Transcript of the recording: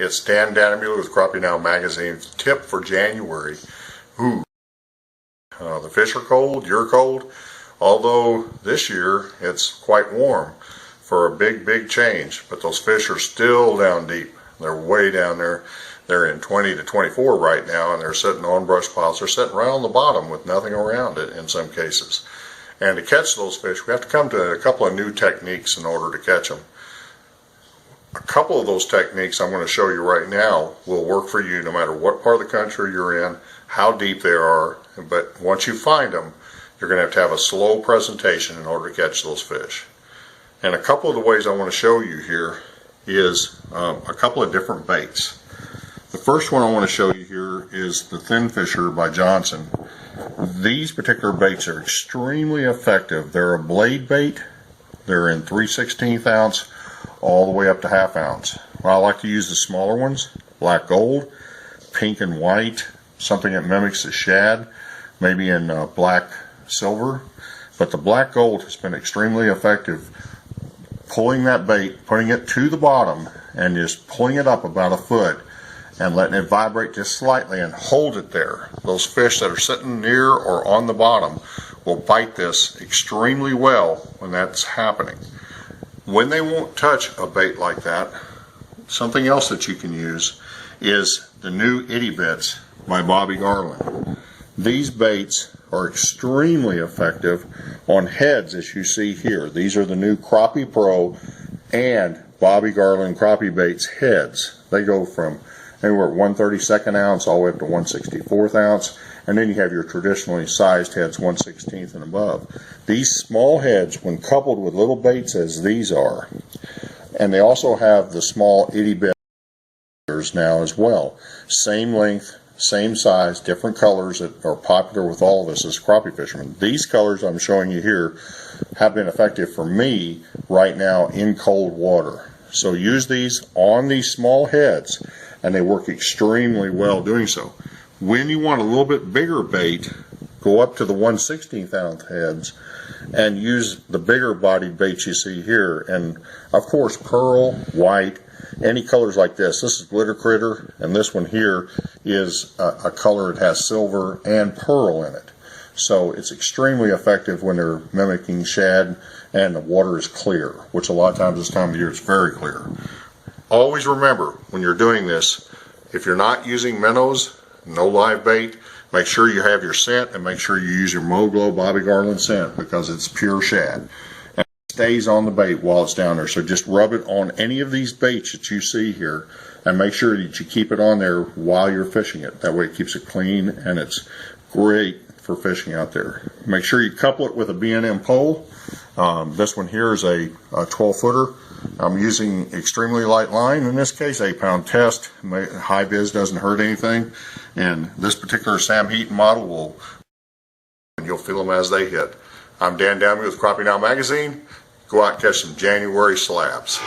It's Dan Danimule with Crappie Dan magazine's tip for January. The fish are cold, you're cold, although this year it's quite warm for a big change, but those fish are still down deep. They're way down there. They're in 20 to 24 right now, and they're sitting on brush piles. They're sitting right on the bottom with nothing around it in some cases. And to catch those fish, we have to come to a couple of new techniques in order to catch them. A couple of those techniques I'm going to show you right now will work for you no matter what part of the country you're in, how deep they are, but once you find them, you're going to have a slow presentation in order to catch those fish. And a couple of the ways I want to show you here is a couple of different baits. The first one I want to show you here is the Thin Fisher by Johnson. These particular baits are extremely effective. They're a blade bait. They're in 3/16 ounce all the way up to ½ ounce. Well, I like to use the smaller ones, black gold, pink and white, something that mimics the shad, maybe in black silver. But the black gold has been extremely effective. Pulling that bait, putting it to the bottom, and just pulling it up about a foot and letting it vibrate just slightly and hold it there. Those fish that are sitting near or on the bottom will bite this extremely well when that's happening. When they won't touch a bait like that, something else that you can use is the new Itty Bits by Bobby Garland. These baits are extremely effective on heads, as you see here. These are the new Crappie Pro and Bobby Garland crappie baits heads. They go from anywhere at 1/32 ounce all the way up to 1/64 ounce, and then you have your traditionally sized heads 1/16 and above. These small heads, when coupled with little baits as these are, and they also have the small Itty Bits now as well, same length, same size, different colors that are popular with all of us as crappie fishermen. These colors I'm showing you here have been effective for me right now in cold water. So use these on these small heads, and they work extremely well doing so. When you want a little bit bigger bait, go up to the 1/16 ounce heads and use the bigger bodied baits you see here. And of course, pearl, white, any colors like this. This is Glitter Critter, and this one here is a color that has silver and pearl in it. So it's extremely effective when they're mimicking shad and the water is clear, which a lot of times this time of year it's very clear. Always remember when you're doing this, if you're not using minnows, no live bait, make sure you have your scent and make sure you use your Moglo Bobby Garland scent because it's pure shad. And it stays on the bait while it's down there. So just rub it on any of these baits that you see here and make sure that you keep it on there while you're fishing it. That way it keeps it clean and it's great for fishing out there. Make sure you couple it with a B&M pole. This one here is a 12-footer. I'm using extremely light line, in this case 8-pound test. High vis doesn't hurt anything, and this particular Sam Heaton model will, and you'll feel them as they hit. I'm Dan Danimule with Crappie Dan magazine. Go out and catch some January slabs.